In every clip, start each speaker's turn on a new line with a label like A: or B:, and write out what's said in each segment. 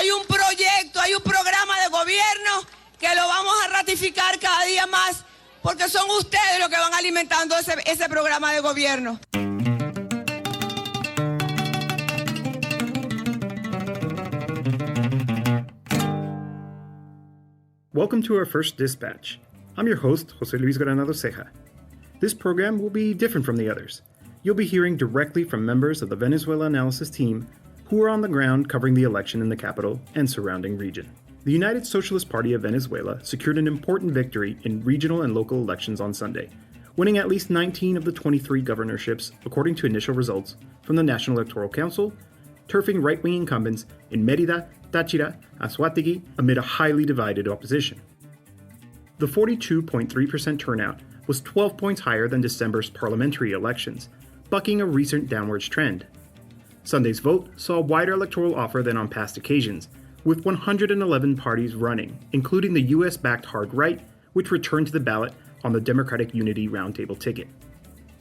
A: hay un proyecto, hay un programa de gobierno que lo vamos a ratificar cada día más, porque son ustedes los que van alimentando ese programa de gobierno.
B: Welcome to our first dispatch. I'm your host, José Luis Granados Ceja. This program will be different from the others. You'll be hearing directly from members of the Venezuelanalysis team who are on the ground covering the election in the capital and surrounding region. The United Socialist Party of Venezuela secured an important victory in regional and local elections on Sunday, winning at least 19 of the 23 governorships according to initial results from the National Electoral Council, turfing right-wing incumbents in Mérida, Táchira, and Anzoátegui amid a highly divided opposition. The 42.3% turnout was 12 points higher than December's parliamentary elections, bucking a recent downwards trend. Sunday's vote saw a wider electoral offer than on past occasions, with 111 parties running, including the US-backed Hard Right, which returned to the ballot on the Democratic Unity Roundtable ticket.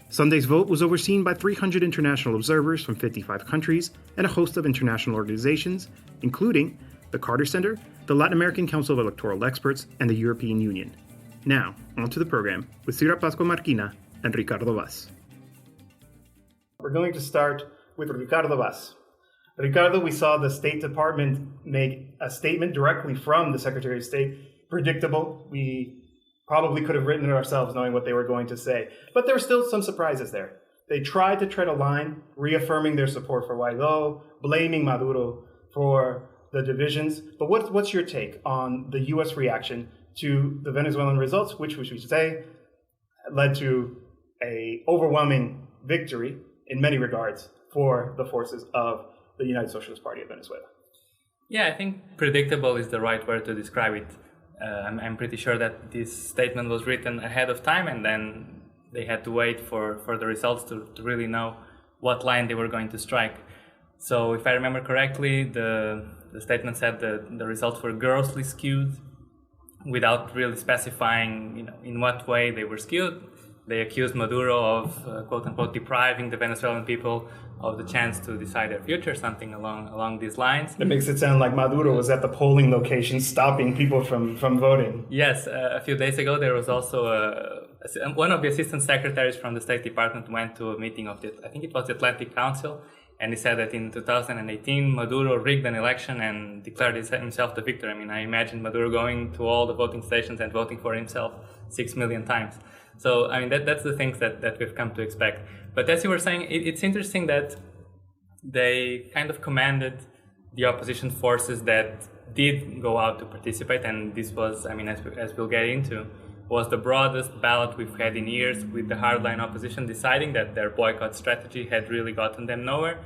B: Sunday's vote was overseen by 300 international observers from 55 countries and a host of international organizations, including the Carter Center, the Latin American Council of Electoral Experts, and the European Union. Now, on to the program with Cira Pascual Marquina and Ricardo Vaz. We're going to start with Ricardo Vaz. Ricardo, we saw the State Department make a statement directly from the Secretary of State. Predictable. We probably could have written it ourselves knowing what they were going to say. But there were still some surprises there. They tried to tread a line, reaffirming their support for Guaidó, blaming Maduro for the divisions. But what's your take on the U.S. reaction to the Venezuelan results, which we should say led to an overwhelming victory in many regards for the forces of the United Socialist Party of Venezuela?
C: Yeah, I think predictable is the right word to describe it. I'm pretty sure that this statement was written ahead of time, and then they had to wait for the results to really know what line they were going to strike. So if I remember correctly, the statement said that the results were grossly skewed without really specifying in what way they were skewed. They accused Maduro of, quote-unquote, depriving the Venezuelan people of the chance to decide their future, something along these lines.
B: It makes it sound like Maduro was at the polling location stopping people from voting.
C: Yes, a few days ago there was also one of the assistant secretaries from the State Department went to a meeting of I think it was the Atlantic Council, and he said that in 2018 Maduro rigged an election and declared himself the victor. I mean, I imagine Maduro going to all the voting stations and voting for himself 6 million times. So, I mean, that's the things that we've come to expect. But as you were saying, it's interesting that they kind of commanded the opposition forces that did go out to participate, and this was, I mean, as we'll get into, was the broadest ballot we've had in years, with the hardline opposition deciding that their boycott strategy had really gotten them nowhere.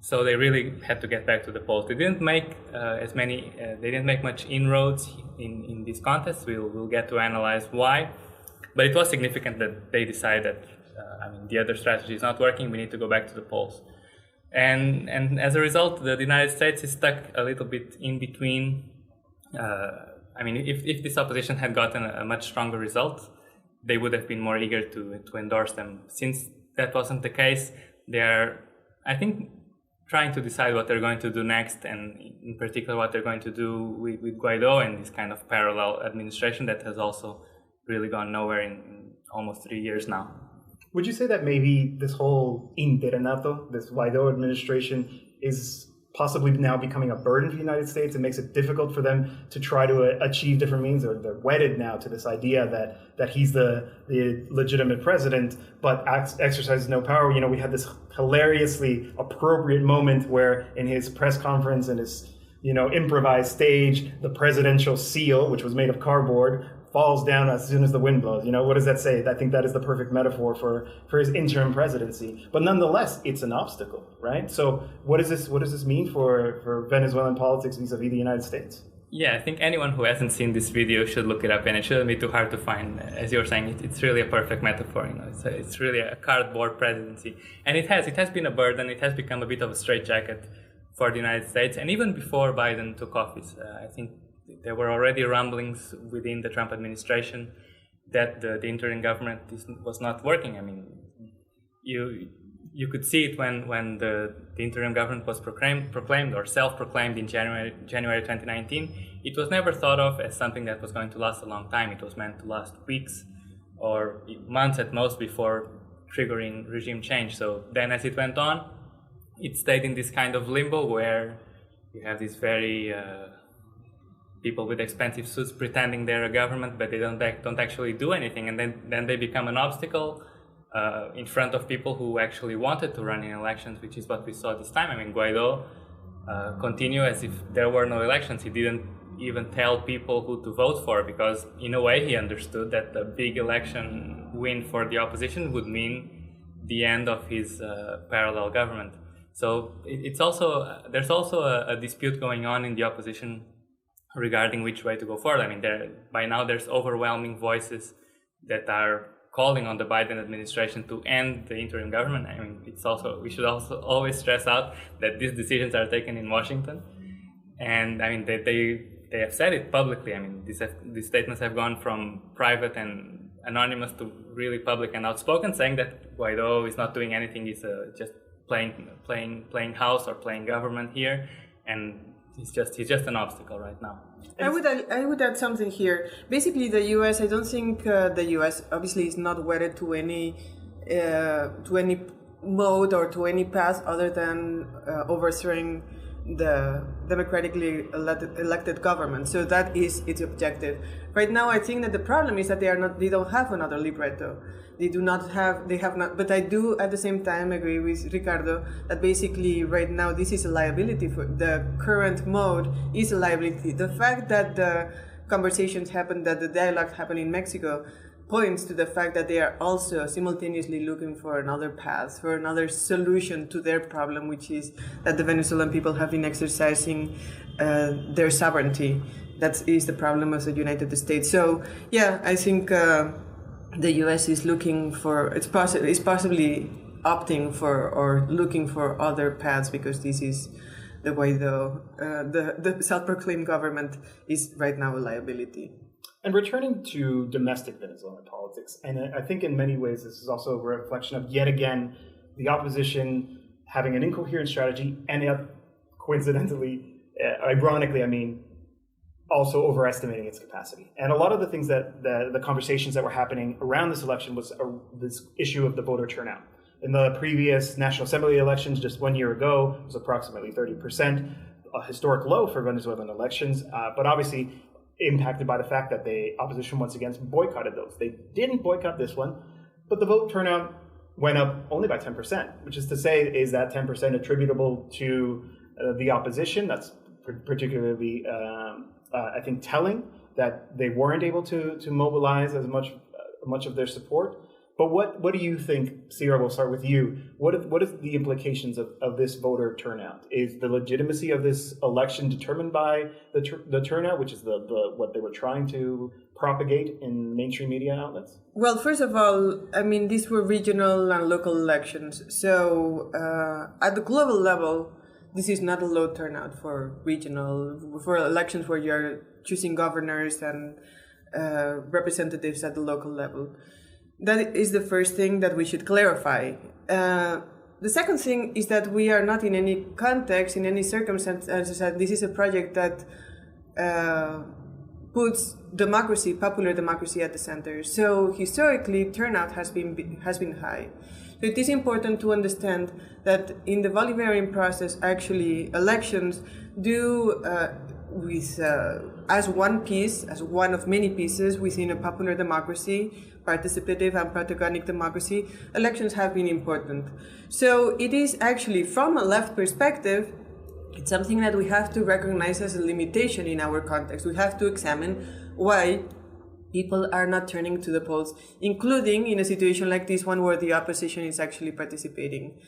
C: So they really had to get back to the polls. They didn't make they didn't make much inroads in this contest. We'll get to analyze why. But it was significant that they decided, the other strategy is not working, we need to go back to the polls. And as a result, the United States is stuck a little bit in between. If this opposition had gotten a much stronger result, they would have been more eager to endorse them. Since that wasn't the case, they are, I think, trying to decide what they're going to do next, and in particular what they're going to do with Guaidó and this kind of parallel administration that has also really gone nowhere in almost 3 years now.
B: Would you say that maybe this whole interinato, this Guaidó administration, is possibly now becoming a burden for the United States? It makes it difficult for them to try to achieve different means, or they're wedded now to this idea that he's the legitimate president, but exercises no power. You know, we had this hilariously appropriate moment where in his press conference and his improvised stage, the presidential seal, which was made of cardboard, falls down as soon as the wind blows. What does that say? I think that is the perfect metaphor for his interim presidency. But nonetheless, it's an obstacle, right? So what does this mean for Venezuelan politics vis-a-vis the United States?
C: Yeah, I think anyone who hasn't seen this video should look it up, and it shouldn't be too hard to find. As you were saying, it's really a perfect metaphor. It's really a cardboard presidency, and it has been a burden. It has become a bit of a straitjacket for the United States, and even before Biden took office, I think there were already rumblings within the Trump administration that the interim government was not working. I mean, you you could see it when the interim government was proclaimed or self-proclaimed in January 2019. It was never thought of as something that was going to last a long time. It was meant to last weeks or months at most before triggering regime change. So then as it went on, it stayed in this kind of limbo where you have these very people with expensive suits pretending they're a government, but they don't actually do anything, and then they become an obstacle in front of people who actually wanted to run in elections, which is what we saw this time. I mean, Guaido continued as if there were no elections. He didn't even tell people who to vote for, because in a way he understood that the big election win for the opposition would mean the end of his parallel government. So there's also a dispute going on in the opposition regarding which way to go forward. I mean, by now there's overwhelming voices that are calling on the Biden administration to end the interim government. I mean, we should also always stress out that these decisions are taken in Washington, and I mean they have said it publicly. I mean, these statements have gone from private and anonymous to really public and outspoken, saying that Guaido is not doing anything. He's just playing house or playing government here, and he's just an obstacle right now.
D: I would add something here. Basically, the U.S. I don't think the U.S. obviously is not wedded to any mode or to any path other than overthrowing the democratically elected government. So that is its objective. Right now, I think that the problem is that they don't have another libretto. They have not, but I do at the same time agree with Ricardo that basically right now this is a liability for the current mode is a liability. The fact that the conversations happen, that the dialogue happened in Mexico points to the fact that they are also simultaneously looking for another path, for another solution to their problem, which is that the Venezuelan people have been exercising their sovereignty. That is the problem of the United States. So yeah, I think the U.S. is looking for, it's possibly opting for or looking for other paths, because this is the way the self-proclaimed government is right now a liability.
B: And returning to domestic Venezuelan politics, and I think in many ways this is also a reflection of, yet again, the opposition having an incoherent strategy, and yet coincidentally, ironically, I mean, also overestimating its capacity. And a lot of the things that the conversations that were happening around this election was this issue of the voter turnout. In the previous National Assembly elections just 1 year ago, it was approximately 30%, a historic low for Venezuelan elections, but obviously impacted by the fact that the opposition once again boycotted those. They didn't boycott this one, but the vote turnout went up only by 10%, which is to say, is that 10% attributable to the opposition? That's particularly I think telling that they weren't able to mobilize as much of their support. But what do you think, Cira, we'll start with you. What is the implications of this voter turnout? Is the legitimacy of this election determined by the turnout, which is the what they were trying to propagate in mainstream media outlets?
D: Well, first of all, I mean, these were regional and local elections. So at the global level, this is not a low turnout for elections where you're choosing governors and representatives at the local level. That is the first thing that we should clarify. The second thing is that we are not in any context, in any circumstance, as I said, this is a project that puts democracy, popular democracy at the center. So historically, turnout has been high. So it is important to understand that in the Bolivarian process, actually, elections do as one piece, as one of many pieces within a popular democracy, participative and protagonic democracy, elections have been important. So it is actually, from a left perspective, it's something that we have to recognize as a limitation in our context. We have to examine why people are not turning to the polls, including in a situation like this one where the opposition is actually participating.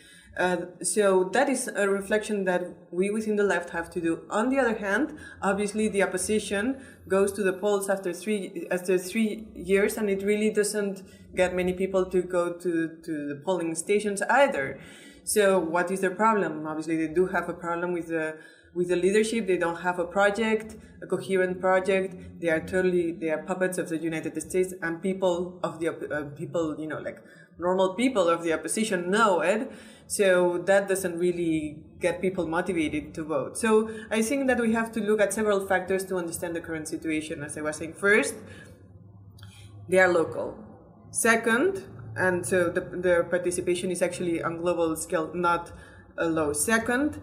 D: So that is a reflection that we within the left have to do. On the other hand, obviously the opposition goes to the polls after 3 years, and it really doesn't get many people to go to the polling stations either. So what is their problem? Obviously they do have a problem with the leadership. They don't have a project, a coherent project. They are puppets of the United States and people of the people, like normal people of the opposition know it. So that doesn't really get people motivated to vote. So I think that we have to look at several factors to understand the current situation. As I was saying, first, they are local. Second, and so the participation is actually on global scale, not low. Second,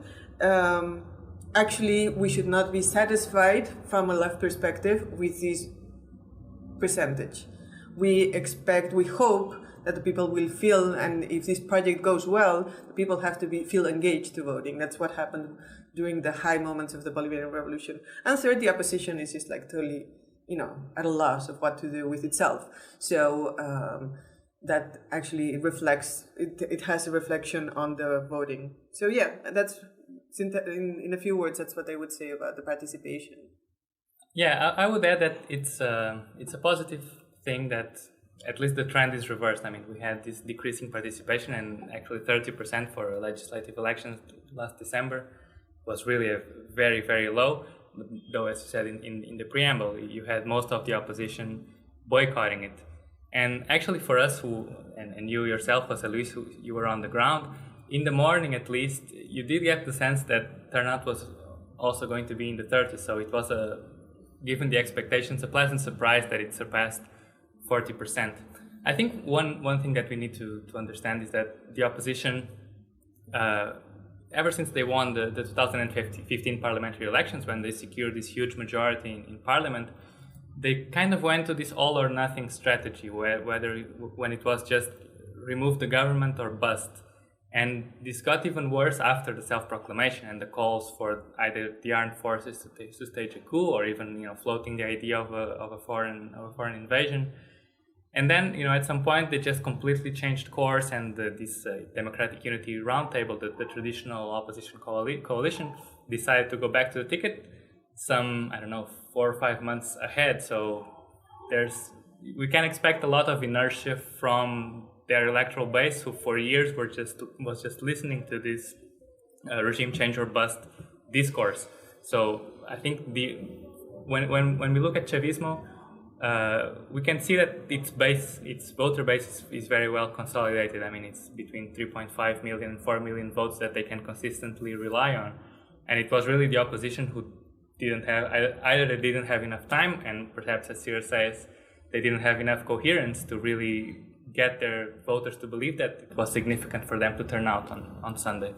D: actually, we should not be satisfied from a left perspective with this percentage. We hope that the people will feel, and if this project goes well, the people have to feel engaged to voting. That's what happened during the high moments of the Bolivarian Revolution. And third, the opposition is just like totally, at a loss of what to do with itself. So that actually reflects, it has a reflection on the voting. So yeah, that's, in a few words, that's what I would say about the participation.
C: Yeah, I would add that it's a positive thing that at least the trend is reversed. I mean, we had this decreasing participation, and actually 30% for legislative elections last December was really a very, very low. Though, as you said in the preamble, you had most of the opposition boycotting it. And actually for us and you yourself, José Luis, you were on the ground, in the morning at least, you did get the sense that turnout was also going to be in the 30s. So it was, given the expectations, a pleasant surprise that it surpassed 40%. I think one thing that we need to understand is that the opposition, ever since they won the 2015 parliamentary elections, when they secured this huge majority in parliament, they kind of went to this all or nothing strategy, when it was just remove the government or bust. And this got even worse after the self-proclamation and the calls for either the armed forces to stage a coup, or even floating the idea of a foreign invasion. And then at some point they just completely changed course, and this Democratic Unity Roundtable, the traditional opposition coalition, decided to go back to the ticket. Some 4 or 5 months ahead. So we can expect a lot of inertia from their electoral base, who for years was just listening to this regime change or bust discourse. So I think when we look at Chavismo, we can see that its voter base is very well consolidated. I mean, it's between 3.5 million and 4 million votes that they can consistently rely on. And it was really the opposition who didn't have enough time, and perhaps, as Cira says, they didn't have enough coherence to really get their voters to believe that it was significant for them to turn out on Sunday.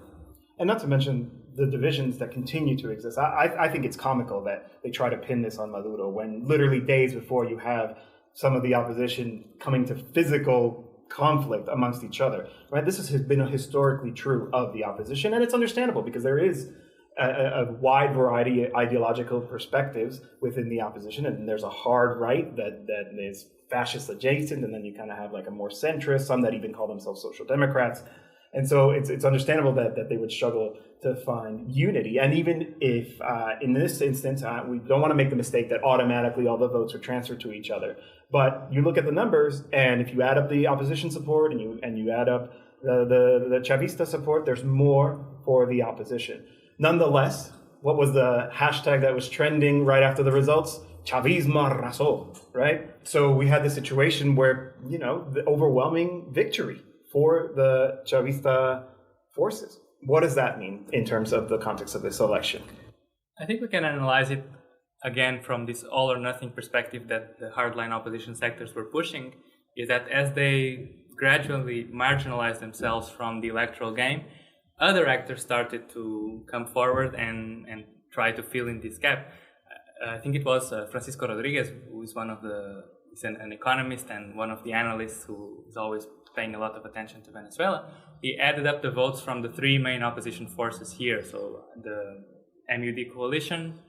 B: And not to mention the divisions that continue to exist. I think it's comical that they try to pin this on Maduro when literally days before you have some of the opposition coming to physical conflict amongst each other. Right? This has been historically true of the opposition, and it's understandable because there is a wide variety of ideological perspectives within the opposition, and there's a hard right that is fascist adjacent, and then you kind of have like a more centrist, some that even call themselves social democrats. And so it's understandable that they would struggle to find unity. And even if in this instance, we don't want to make the mistake that automatically all the votes are transferred to each other. But you look at the numbers, and if you add up the opposition support and you add up the Chavista support, there's more for the opposition. Nonetheless, what was the hashtag that was trending right after the results? Chavismo arrasó, right? So we had the situation where, the overwhelming victory for the Chavista forces. What does that mean in terms of the context of this election?
C: I think we can analyze it again from this all or nothing perspective that the hardline opposition sectors were pushing, is that as they gradually marginalized themselves from the electoral game, other actors started to come forward and try to fill in this gap. I think it was Francisco Rodriguez, who is an economist and one of the analysts who is always paying a lot of attention to Venezuela. He added up the votes from the three main opposition forces here. So the MUD coalition,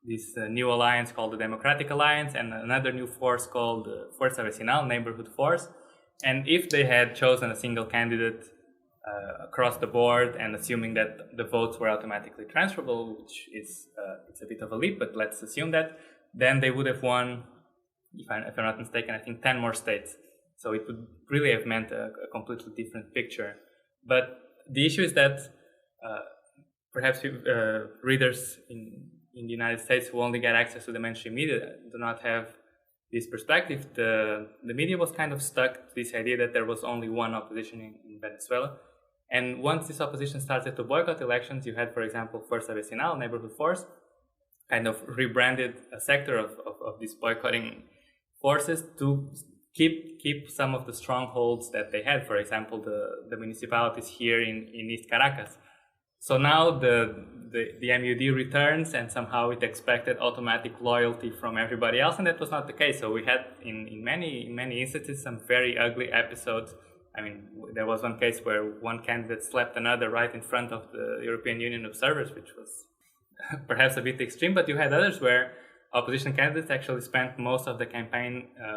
C: this new alliance called the Democratic Alliance, and another new force called Fuerza Vecinal, Neighborhood Force. And if they had chosen a single candidate across the board, and assuming that the votes were automatically transferable, which is it's a bit of a leap, but let's assume that, then they would have won, if I'm not mistaken, I think 10 more states. So it would really have meant a completely different picture. But the issue is that perhaps readers in the United States who only get access to the mainstream media do not have this perspective, the media was kind of stuck to this idea that there was only one opposition in Venezuela. And once this opposition started to boycott elections, you had, for example, Fuerza Vecinal, neighborhood force, kind of rebranded a sector of these boycotting forces to keep some of the strongholds that they had. For example, the municipalities here in East Caracas. So now the MUD returns, and somehow it expected automatic loyalty from everybody else, and that was not the case. So we had in many instances some very ugly episodes. I mean, there was one case where one candidate slapped another right in front of the European Union observers, which was perhaps a bit extreme, but you had others where opposition candidates actually spent most of the campaign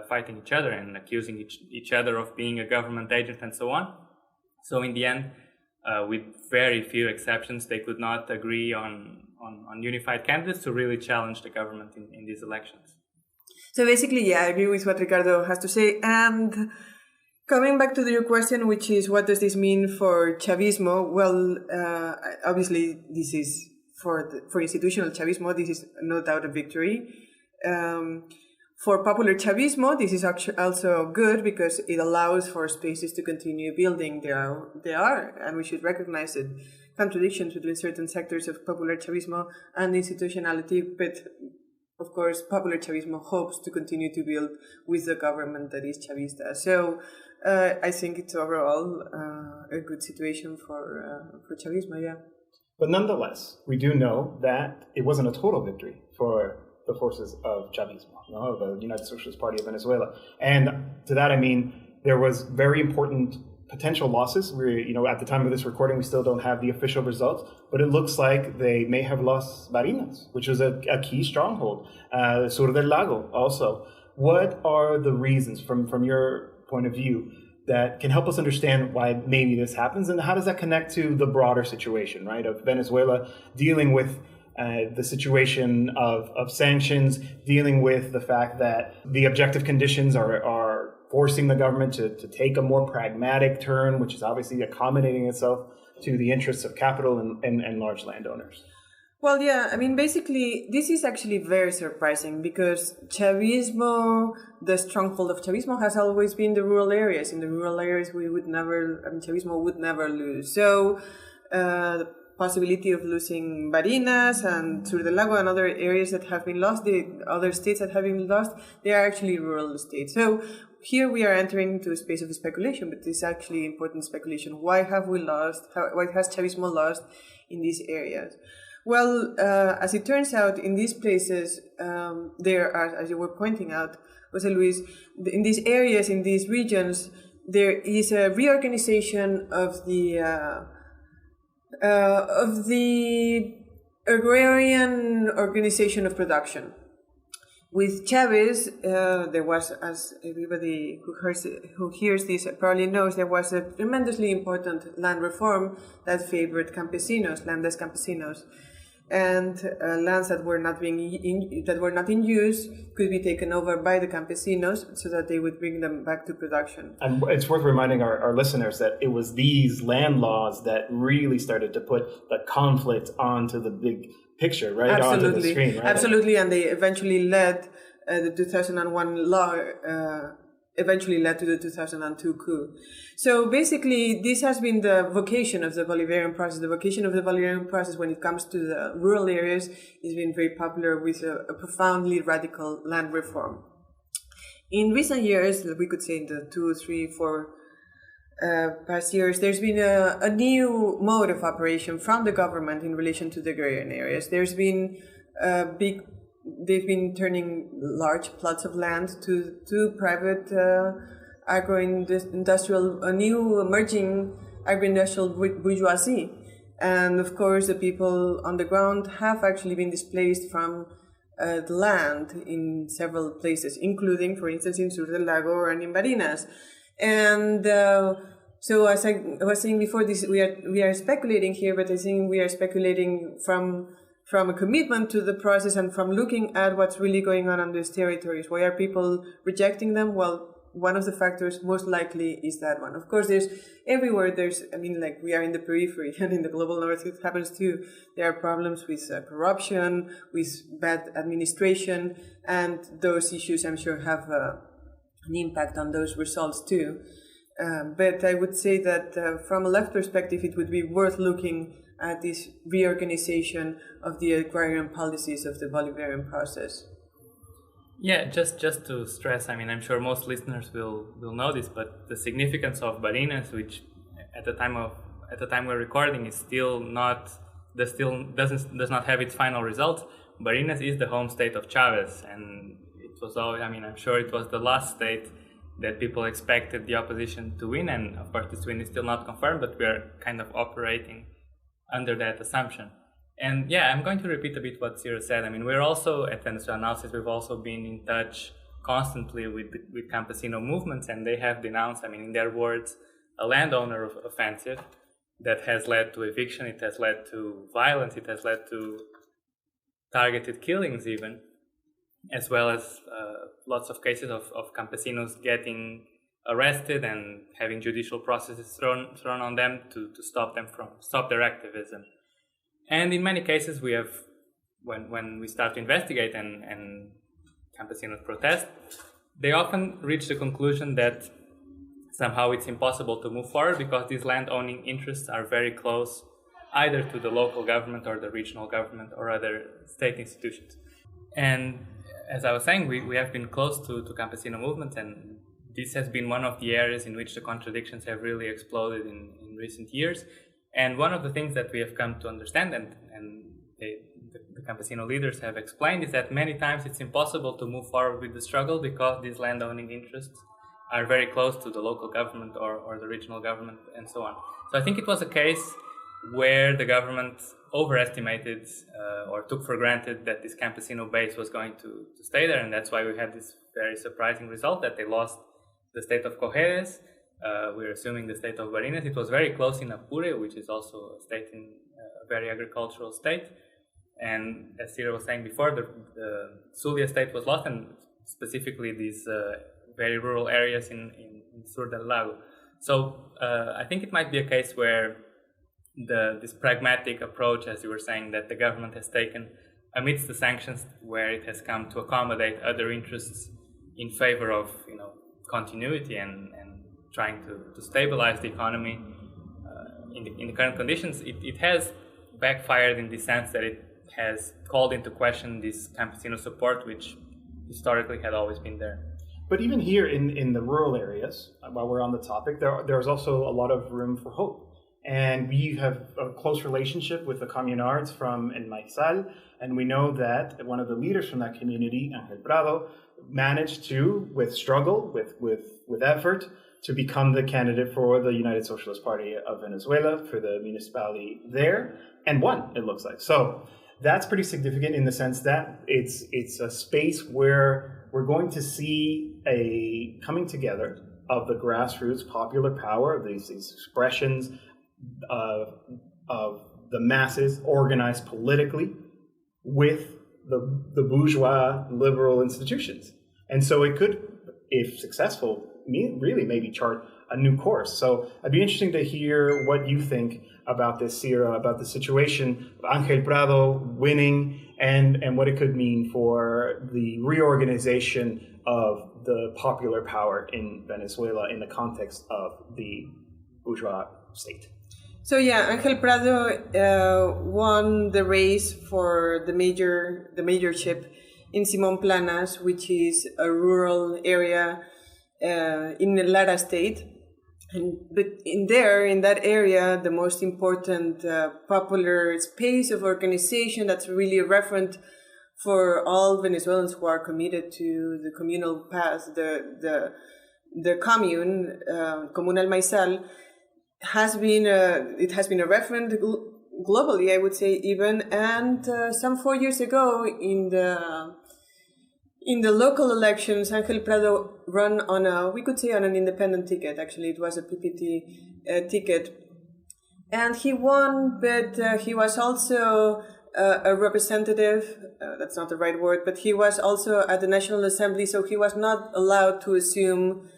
C: fighting each other and accusing each other of being a government agent and so on. So in the end, with very few exceptions, they could not agree on unified candidates to really challenge the government in these elections.
D: So basically, yeah, I agree with what Ricardo has to say. And coming back to your question, which is what does this mean for Chavismo? Well, obviously, this is for institutional Chavismo, this is no doubt a victory. For popular Chavismo, this is actually also good because it allows for spaces to continue building. There are, and we should recognize it, contradictions between certain sectors of popular Chavismo and institutionality, but of course, popular Chavismo hopes to continue to build with the government that is Chavista. So I think it's overall a good situation for Chavismo, yeah.
B: But nonetheless, we do know that it wasn't a total victory for the forces of Chavismo, the United Socialist Party of Venezuela. And to that, I mean, there was very important potential losses. At the time of this recording, we still don't have the official results, but it looks like they may have lost Barinas, which was a key stronghold, Sur del Lago also. What are the reasons from your point of view that can help us understand why maybe this happens, and how does that connect to the broader situation, right, of Venezuela dealing with the situation of sanctions, dealing with the fact that the objective conditions are forcing the government to take a more pragmatic turn, which is obviously accommodating itself to the interests of capital and large landowners?
D: Well, yeah, I mean, basically, this is actually very surprising because Chavismo, the stronghold of Chavismo has always been the rural areas. In the rural areas, Chavismo would never lose. So, the possibility of losing Barinas and Sur del Lago and other areas that have been lost, the other states that have been lost, they are actually rural states. So, here we are entering into a space of speculation, but this is actually important speculation. Why have we lost? Why has Chavismo lost in these areas? Well, as it turns out, in these places, there are, as you were pointing out, José Luis, in these areas, in these regions, there is a reorganization of the agrarian organization of production. With Chavez, there was, as everybody who hears this probably knows, there was a tremendously important land reform that favored campesinos, landes campesinos, and lands that were not in use could be taken over by the campesinos so that they would bring them back to production. And
B: it's worth reminding our listeners that it was these land laws that really started to put the conflict onto the big picture, right?
D: Absolutely.
B: Onto the screen, right?
D: Absolutely, and they eventually led the 2001 law eventually led to the 2002 coup. So basically, this has been the vocation of the Bolivarian process. The vocation of the Bolivarian process when it comes to the rural areas has been very popular with a profoundly radical land reform. In recent years, we could say in the 2, 3, 4 past years, there's been a new mode of operation from the government in relation to the agrarian areas. There's been they've been turning large plots of land to private agro-industrial, a new emerging agro-industrial bourgeoisie. And of course, the people on the ground have actually been displaced from the land in several places, including, for instance, in Sur del Lago and in Barinas. And so, as I was saying before, we are speculating here, but I think we are speculating from a commitment to the process and from looking at what's really going on these territories. Why are people rejecting them? Well, one of the factors most likely is that one. Of course, there's everywhere. Like we are in the periphery, and in the global north it happens too. There are problems with corruption, with bad administration, and those issues, I'm sure, have an impact on those results too. But I would say that from a left perspective, it would be worth looking at this reorganization of the agrarian policies of the Bolivarian process.
C: Yeah, just to stress, I'm sure most listeners will know this, but the significance of Barinas, which at the time we're recording is does not have its final results. Barinas is the home state of Chavez, and it was always, I'm sure it was the last state that people expected the opposition to win, and of course this win is still not confirmed, but we are kind of operating under that assumption. And yeah, I'm going to repeat a bit what Cira said. We're also at Venezuelanalysis, we've also been in touch constantly with campesino movements, and they have denounced, in their words, a landowner offensive that has led to eviction, it has led to violence, it has led to targeted killings even, as well as lots of cases of campesinos getting arrested and having judicial processes thrown on them to stop their activism. And in many cases, we have, when we start to investigate and campesinos protest, they often reach the conclusion that somehow it's impossible to move forward because these land-owning interests are very close either to the local government or the regional government or other state institutions. And as I was saying, we have been close to campesino movements, and this has been one of the areas in which the contradictions have really exploded in recent years. And one of the things that we have come to understand, and the campesino leaders have explained, is that many times it's impossible to move forward with the struggle because these landowning interests are very close to the local government or the regional government and so on. So I think it was a case where the government overestimated or took for granted that this campesino base was going to stay there, and that's why we had this very surprising result that they lost the state of Cojedes. We're assuming the state of Barinas. It was very close in Apure, which is also a very agricultural state. And as Cira was saying before, the Zulia state was lost, and specifically these very rural areas in Sur del Lago. So I think it might be a case where this pragmatic approach, as you were saying, that the government has taken amidst the sanctions, where it has come to accommodate other interests in favor of continuity and trying to stabilize the economy in the current conditions, it has backfired in the sense that it has called into question this campesino support, which historically had always been there.
B: But even here in the rural areas, while we're on the topic, there's also a lot of room for hope. And we have a close relationship with the communards from El Maizal, and we know that one of the leaders from that community, Ángel Prado, managed to, with struggle, with effort, to become the candidate for the United Socialist Party of Venezuela for the municipality there, and won, it looks like. So that's pretty significant in the sense that it's a space where we're going to see a coming together of the grassroots popular power, of these expressions of the masses organized politically with the bourgeois liberal institutions. And so it could, if successful, really maybe chart a new course. So it'd be interesting to hear what you think about this, Cira, about the situation of Ángel Prado winning and what it could mean for the reorganization of the popular power in Venezuela in the context of the bourgeois state.
D: So yeah, Ángel Prado won the race for the mayorship in Simón Planas, which is a rural area in Lara state. But in that area, the most important popular space of organization that's really a referent for all Venezuelans who are committed to the communal path, the commune, Comunal Maizal, has been a referent globally, I would say even, and some 4 years ago in the local elections, Ángel Prado ran on an independent ticket. Actually, it was a PPT ticket, and he won. But he was also a representative. That's not the right word, but he was also at the National Assembly, so he was not allowed to assume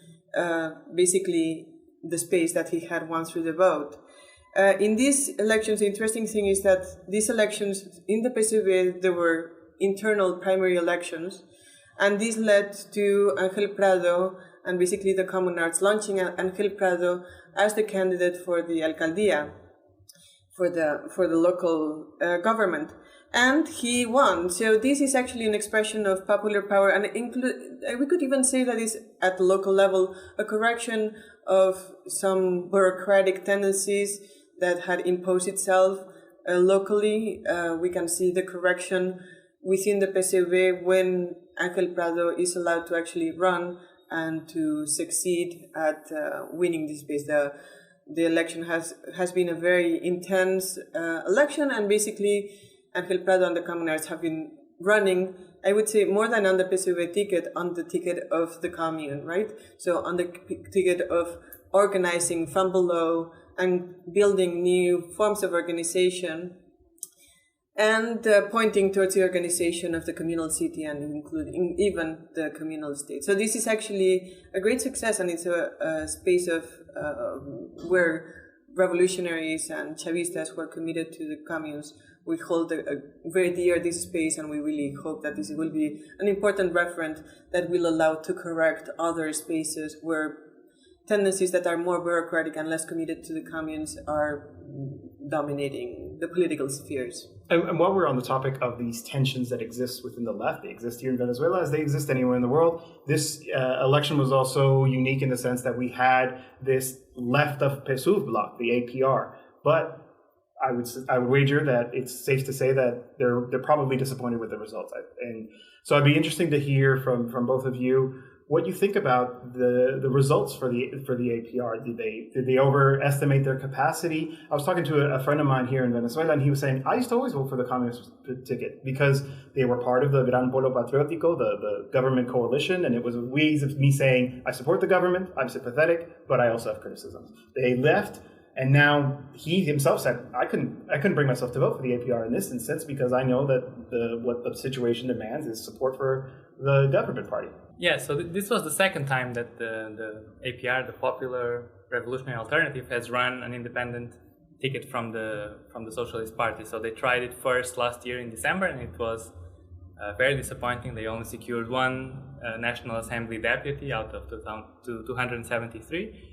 D: basically the space that he had won through the vote. In these elections, the interesting thing is that these elections in the PSV, there were internal primary elections, and this led to Ángel Prado and basically the communards launching Ángel Prado as the candidate for the alcaldía, for the local government. And he won. So this is actually an expression of popular power, and we could even say that is at the local level a correction of some bureaucratic tendencies that had imposed itself locally. We can see the correction within the PSV when Ángel Prado is allowed to actually run and to succeed at winning this space. The election has been a very intense election, and basically Ángel Prado and the communards have been running, I would say, more than on the PSV ticket, on the ticket of the commune, right? So on the ticket of organizing from below and building new forms of organization, and pointing towards the organization of the communal city and including even the communal state. So this is actually a great success, and it's a space of where revolutionaries and Chavistas who are committed to the communes, we hold very dear this space, and we really hope that this will be an important reference that will allow to correct other spaces where tendencies that are more bureaucratic and less committed to the communes are dominating the political spheres.
B: And while we're on the topic of these tensions that exist within the left, they exist here in Venezuela as they exist anywhere in the world, this election was also unique in the sense that we had this left of PSUV bloc, the APR. But I would wager that it's safe to say that they're probably disappointed with the results. And so I'd be interested to hear from both of you what you think about the results for the APR. Did they overestimate their capacity? I was talking to a friend of mine here in Venezuela, and he was saying, I used to always vote for the communist ticket because they were part of the Gran Polo Patriótico, the government coalition, and it was ways of me saying, I support the government, I'm sympathetic, but I also have criticisms. They left, and now he himself said, I couldn't bring myself to vote for the APR in this instance because I know that what the situation demands is support for the government party.
C: Yeah, so this was the second time that the APR, the Popular Revolutionary Alternative, has run an independent ticket from the Socialist Party. So they tried it first last year in December, and it was very disappointing. They only secured one National Assembly deputy out of 273.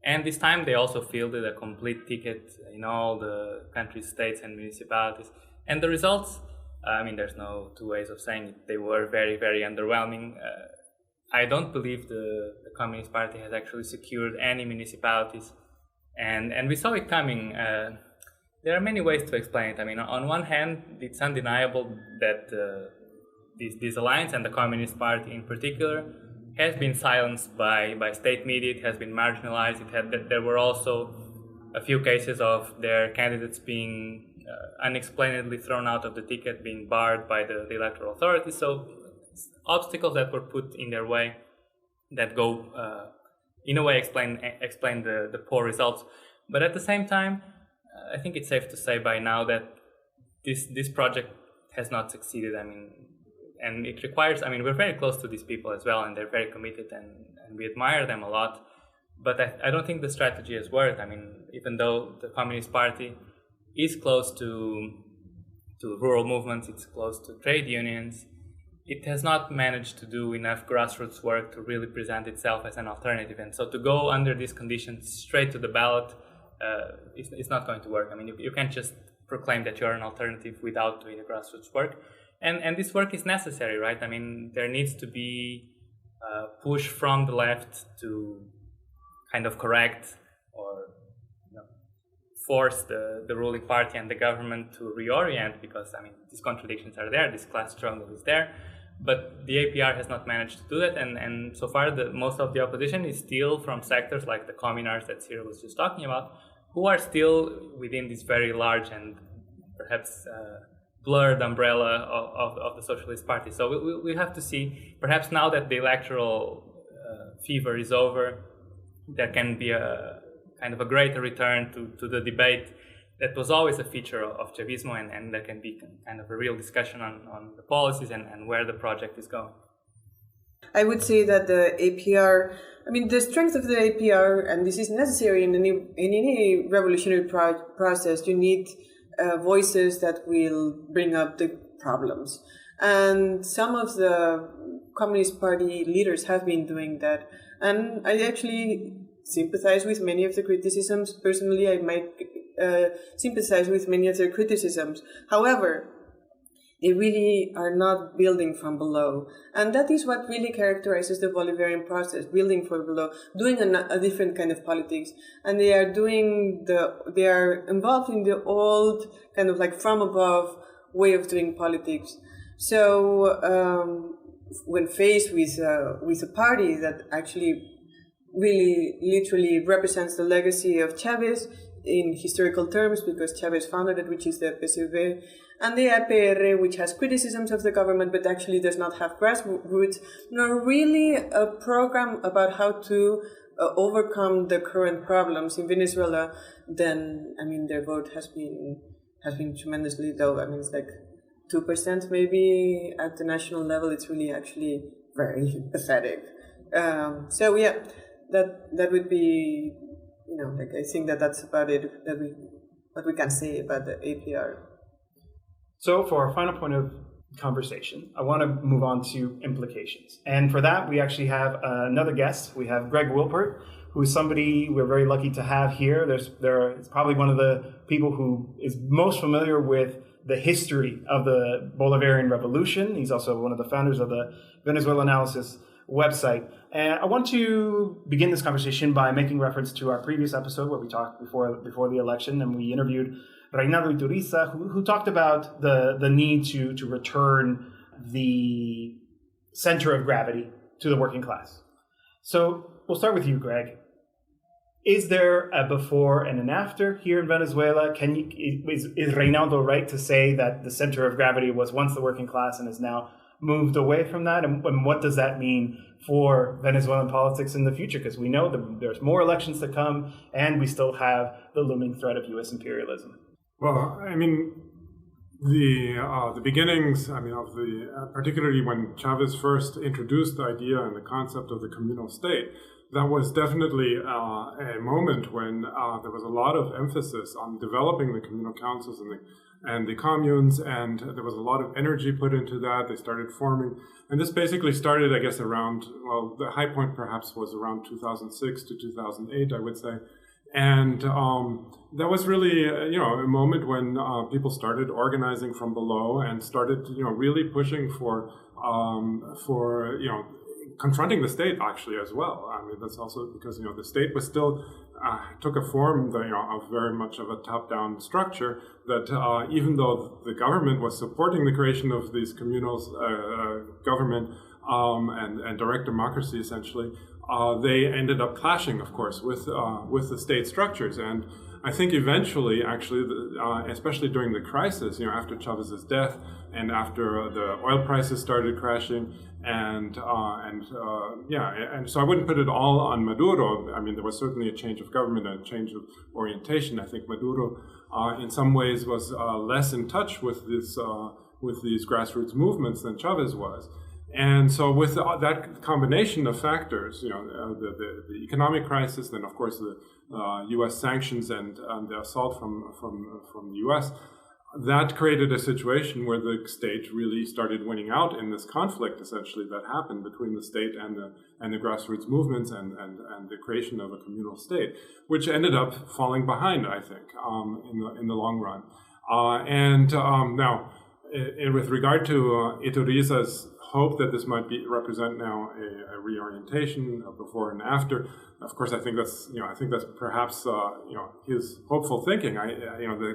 C: And this time they also fielded a complete ticket in all the country's states and municipalities. And the results, there's no two ways of saying it, they were very, very underwhelming. I don't believe the Communist Party has actually secured any municipalities. And we saw it coming. There are many ways to explain it. On one hand, it's undeniable that this alliance and the Communist Party in particular has been silenced by state media. It has been marginalized. There were also a few cases of their candidates being unexplainedly thrown out of the ticket, being barred by the electoral authorities. So obstacles that were put in their way that go, in a way, explain the poor results. But at the same time, I think it's safe to say by now that this project has not succeeded. And it requires, we're very close to these people as well, and they're very committed, and we admire them a lot. But I don't think the strategy has worked. Even though the Communist Party is close to rural movements, it's close to trade unions, it has not managed to do enough grassroots work to really present itself as an alternative. And so to go under these conditions straight to the ballot, it's not going to work. You can't just proclaim that you're an alternative without doing the grassroots work. And this work is necessary, right? There needs to be a push from the left to kind of correct or force the ruling party and the government to reorient, because these contradictions are there, this class struggle is there, but the APR has not managed to do that, and so far most of the opposition is still from sectors like the communards that Cira was just talking about, who are still within this very large and perhaps blurred umbrella of the Socialist Party. So we have to see, perhaps now that the electoral fever is over, there can be a kind of a greater return to the debate that was always a feature of Chavismo, and there can be kind of a real discussion on the policies and where the project is going.
D: I would say that the APR, the strength of the APR, and this is necessary in any revolutionary process, you need voices that will bring up the problems. And some of the Communist Party leaders have been doing that. And I actually sympathize with many of the criticisms. Personally, I might sympathize with many of their criticisms. However, they really are not building from below. And that is what really characterizes the Bolivarian process, building from below, doing a different kind of politics. And they are involved in the old kind of like from above way of doing politics. So when faced with a party that actually really literally represents the legacy of Chavez in historical terms, because Chavez founded it, which is the PSV, and the APR, which has criticisms of the government but actually does not have grassroots, nor really a program about how to overcome the current problems in Venezuela, then their vote has been tremendously low. It's like 2% maybe at the national level. It's really actually very pathetic. So yeah, that would be, I think that's about it. What we can say about the APR.
B: So for our final point of conversation, I want to move on to implications. And for that, we actually have another guest. We have Greg Wilpert, who is somebody we're very lucky to have here. It's probably one of the people who is most familiar with the history of the Bolivarian Revolution. He's also one of the founders of the Venezuelanalysis website. And I want to begin this conversation by making reference to our previous episode where we talked before the election, and we interviewed Reinaldo Iturriza, who talked about the need to return the center of gravity to the working class. So we'll start with you, Greg. Is there a before and an after here in Venezuela? Is Reinaldo right to say that the center of gravity was once the working class and has now moved away from that? And what does that mean for Venezuelan politics in the future? Because we know that there's more elections to come, and we still have the looming threat of U.S. imperialism.
E: Well, the beginnings, particularly when Chavez first introduced the idea and the concept of the communal state, that was definitely a moment when there was a lot of emphasis on developing the communal councils and the communes, and there was a lot of energy put into that. They started forming, and this basically started, I guess, around, the high point perhaps was around 2006 to 2008, I would say. And that was really, a moment when people started organizing from below and started, really pushing for confronting the state actually as well. That's also because, the state was still, took a form, of very much of a top-down structure that even though the government was supporting the creation of these communal government and direct democracy essentially, they ended up clashing, of course, with the state structures. And I think eventually, actually, especially during the crisis, after Chavez's death and after the oil prices started crashing, and so I wouldn't put it all on Maduro. There was certainly a change of government and a change of orientation. I think Maduro, in some ways, was less in touch with these grassroots movements than Chavez was. And so with that combination of factors, the economic crisis, then of course the U.S. sanctions and the assault from the U.S., that created a situation where the state really started winning out in this conflict, essentially, that happened between the state and the grassroots movements and the creation of a communal state, which ended up falling behind, I think, in the long run. Now, with regard to Iturriza's hope that this might represent now a reorientation of before and after. Of course, I think that's perhaps his hopeful thinking.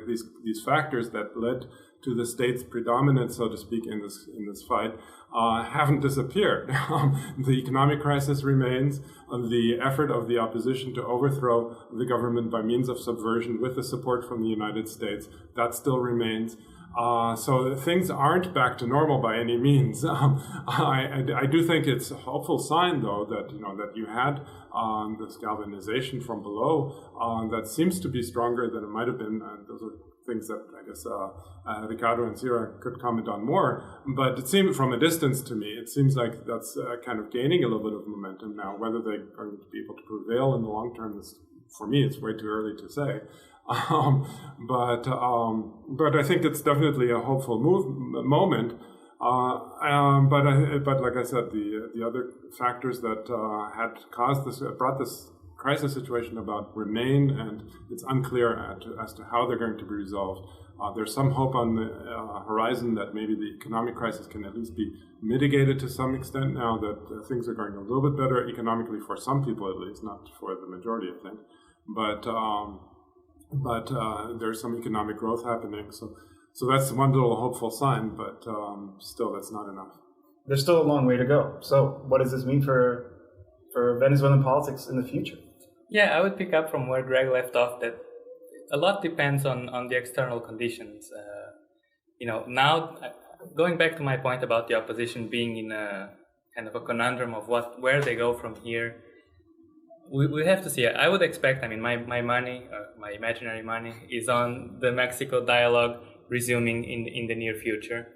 E: These factors that led to the state's predominance, so to speak, in this fight haven't disappeared. The economic crisis remains. The effort of the opposition to overthrow the government by means of subversion with the support from the United States, that still remains. So things aren't back to normal by any means. I do think it's a hopeful sign, though, that you had this galvanization from below that seems to be stronger than it might have been. Those are things that I guess Ricardo and Cira could comment on more. But it seemed from a distance to me, it seems like that's kind of gaining a little bit of momentum now. Whether they're going to be able to prevail in the long term is, for me, it's way too early to say. But I think it's definitely a hopeful moment. But like I said, the other factors that had caused this, brought this crisis situation about remain, and it's unclear as to how they're going to be resolved. There's some hope on the horizon that maybe the economic crisis can at least be mitigated to some extent now that things are going a little bit better economically for some people, at least, not for the majority, I think. But there's some economic growth happening, so that's one little hopeful sign, but still that's not enough.
B: There's still a long way to go. So what does this mean for Venezuelan politics in the future?
C: Yeah, I would pick up from where Greg left off that a lot depends on the external conditions. Now, going back to my point about the opposition being in a kind of a conundrum of where they go from here, we have to see. I would expect, my money, my imaginary money, is on the Mexico dialogue resuming in the near future.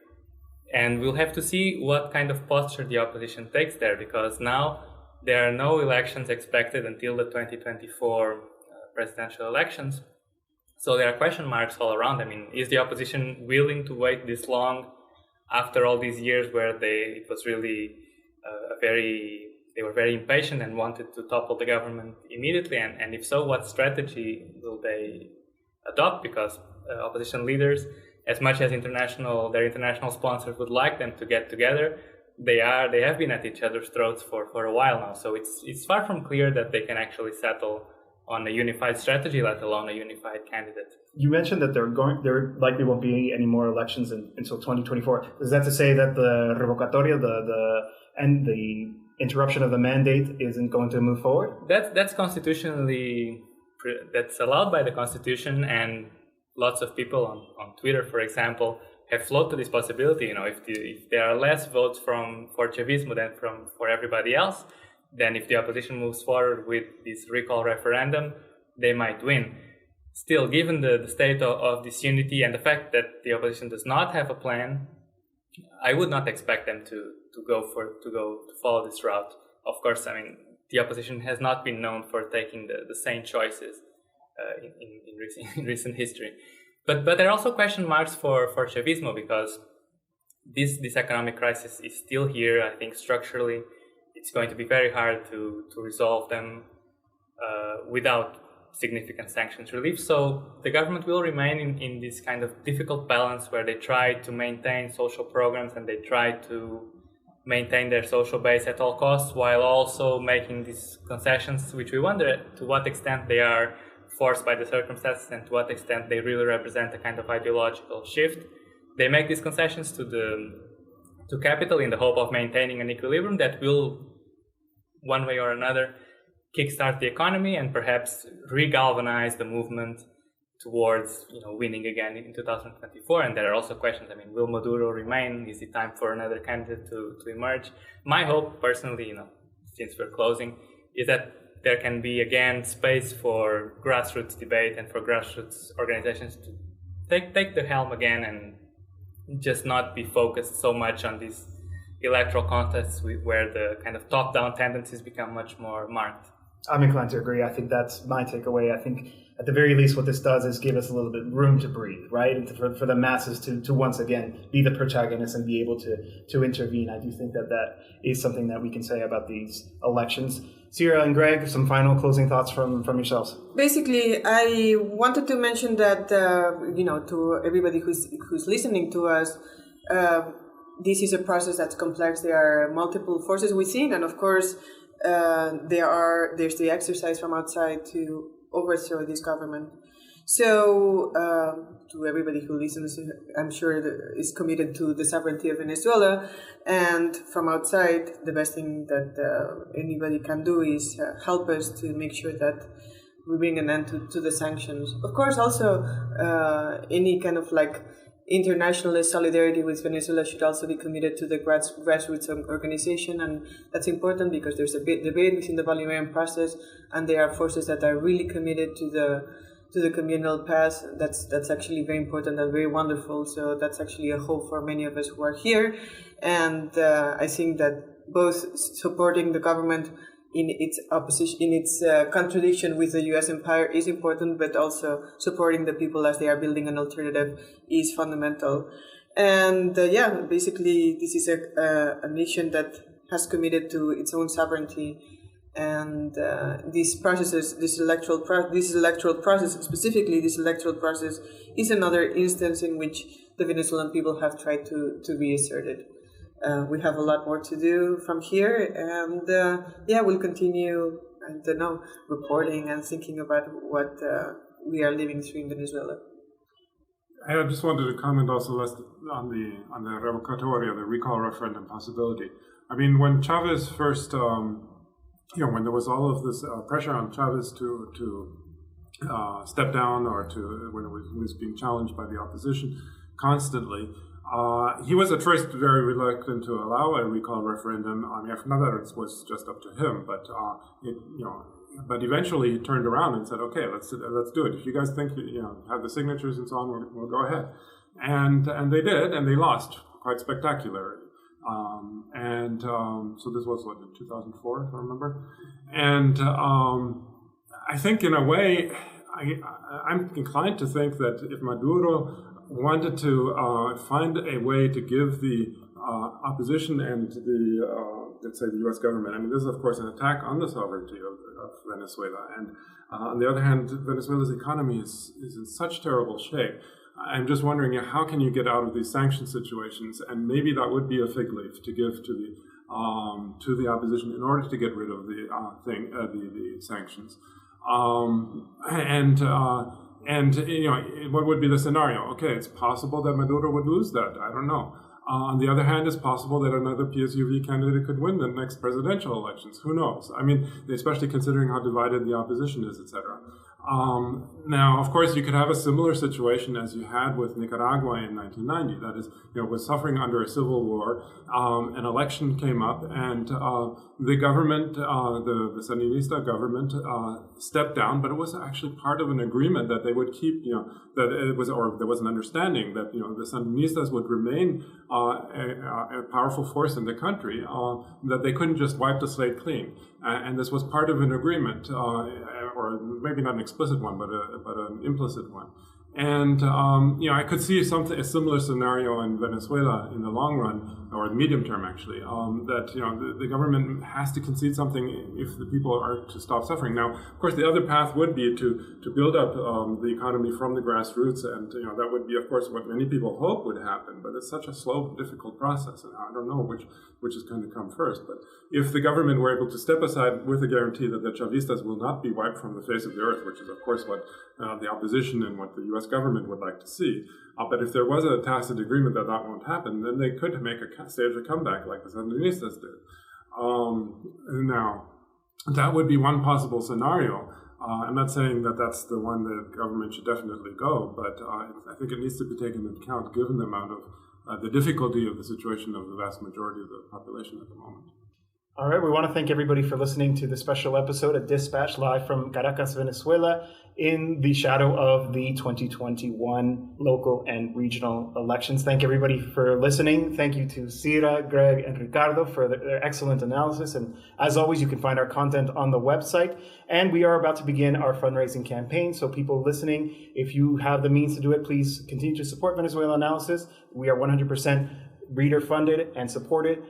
C: And we'll have to see what kind of posture the opposition takes there, because now there are no elections expected until the 2024 presidential elections. So there are question marks all around. Is the opposition willing to wait this long after all these years where they were very impatient and wanted to topple the government immediately? And if so, what strategy will they adopt? Because opposition leaders, as much as their international sponsors would like them to get together, they have been at each other's throats for a while now. So it's far from clear that they can actually settle on a unified strategy, let alone a unified candidate.
B: You mentioned that there likely won't be any more elections until 2024. Is that to say that the revocatoria, the interruption of the mandate, isn't going to move forward? That's
C: constitutionally, that's allowed by the Constitution, and lots of people on Twitter, for example, have floated this possibility. If there are less votes for Chavismo than for everybody else, then if the opposition moves forward with this recall referendum, they might win. Still, given the state of disunity and the fact that the opposition does not have a plan, I would not expect them to follow this route. Of course, the opposition has not been known for taking the same choices in recent history. But there are also question marks for Chavismo, because this economic crisis is still here. I think structurally it's going to be very hard to resolve them without significant sanctions relief. So the government will remain in this kind of difficult balance where they try to maintain social programs and they try to maintain their social base at all costs, while also making these concessions, which we wonder to what extent they are forced by the circumstances and to what extent they really represent a kind of ideological shift. They make these concessions to capital in the hope of maintaining an equilibrium that will, one way or another, kickstart the economy and perhaps re-galvanize the movement towards winning again in 2024. And there are also questions, will Maduro remain? Is it time for another candidate to emerge? My hope, personally, since we're closing, is that there can be again space for grassroots debate and for grassroots organizations to take the helm again and just not be focused so much on these electoral contests where the kind of top-down tendencies become much more marked.
B: I'm inclined to agree. I think that's my takeaway. I think at the very least what this does is give us a little bit room to breathe, right? And for the masses to once again be the protagonists and be able to intervene. I do think that is something that we can say about these elections. Cira and Greg, some final closing thoughts from yourselves.
D: Basically, I wanted to mention that, to everybody who's listening to us, this is a process that's complex. There are multiple forces within, and of course, there's the exercise from outside to overthrow this government. So, to everybody who listens, I'm sure is committed to the sovereignty of Venezuela, and from outside, the best thing that anybody can do is help us to make sure that we bring an end to the sanctions. Of course, also any kind of internationalist solidarity with Venezuela should also be committed to the grassroots organization, and that's important because there's a big debate within the Bolivarian process, and there are forces that are really committed to the communal path. That's actually very important and very wonderful. So that's actually a hope for many of us who are here. And I think that both supporting the government in its opposition, in its contradiction with the U.S. empire is important, but also supporting the people as they are building an alternative is fundamental. And basically, this is a nation that has committed to its own sovereignty. And these processes, this electoral process, specifically this electoral process, is another instance in which the Venezuelan people have tried to reassert it. We have a lot more to do from here, and we'll continue, reporting and thinking about what we are living through in Venezuela.
E: I just wanted to comment also on the revocatoria, the recall referendum possibility. I mean, when Chavez first, when there was all of this pressure on Chavez to step down, or when he was being challenged by the opposition constantly, he was at first very reluctant to allow a recall referendum. I mean, not that it was just up to him, but but eventually he turned around and said, "Okay, let's do it. If you guys think have the signatures and so on, we'll go ahead." And they did, and they lost quite spectacularly. So this was in 2004, if I remember. And I think in a way, I'm inclined to think that if Maduro wanted to find a way to give the opposition and let's say the U.S. government, I mean, this is of course an attack on the sovereignty of Venezuela. And on the other hand, Venezuela's economy is in such terrible shape. I'm just wondering, how can you get out of these sanction situations? And maybe that would be a fig leaf to give to the opposition in order to get rid of the sanctions. What would be the scenario? Okay, it's possible that Maduro would lose that. I don't know. On the other hand, it's possible that another PSUV candidate could win the next presidential elections. Who knows? I mean, especially considering how divided the opposition is, etc. Now, of course, you could have a similar situation as you had with Nicaragua in 1990. That is, was suffering under a civil war. An election came up, and the government, the Sandinista government, stepped down. But it was actually part of an agreement that they would keep, that it was, or there was an understanding that the Sandinistas would remain a powerful force in the country. That they couldn't just wipe the slate clean, and this was part of an agreement. Or maybe not an explicit one, but an implicit one. And I could see a similar scenario in Venezuela in the long run, or the medium term actually, that the government has to concede something if the people are to stop suffering. Now, of course, the other path would be to build up the economy from the grassroots, and that would be, of course, what many people hope would happen. But it's such a slow, difficult process, and I don't know which is going to come first. But if the government were able to step aside with a guarantee that the Chavistas will not be wiped from the face of the earth, which is, of course, what the opposition and what the U.S. government would like to see. But if there was a tacit agreement that won't happen, then they could make stage a comeback like the Sandinistas did. Now, that would be one possible scenario. I'm not saying that that's the one that government should definitely go, but I think it needs to be taken into account given the amount of the difficulty of the situation of the vast majority of the population at the moment.
B: All right, we want to thank everybody for listening to the special episode of Dispatch live from Caracas, Venezuela, in the shadow of the 2021 local and regional elections. Thank everybody for listening. Thank you to Cira, Greg, and Ricardo for their excellent analysis. And as always, you can find our content on the website. And we are about to begin our fundraising campaign. So people listening, if you have the means to do it, please continue to support Venezuelanalysis. We are 100% reader funded and supported.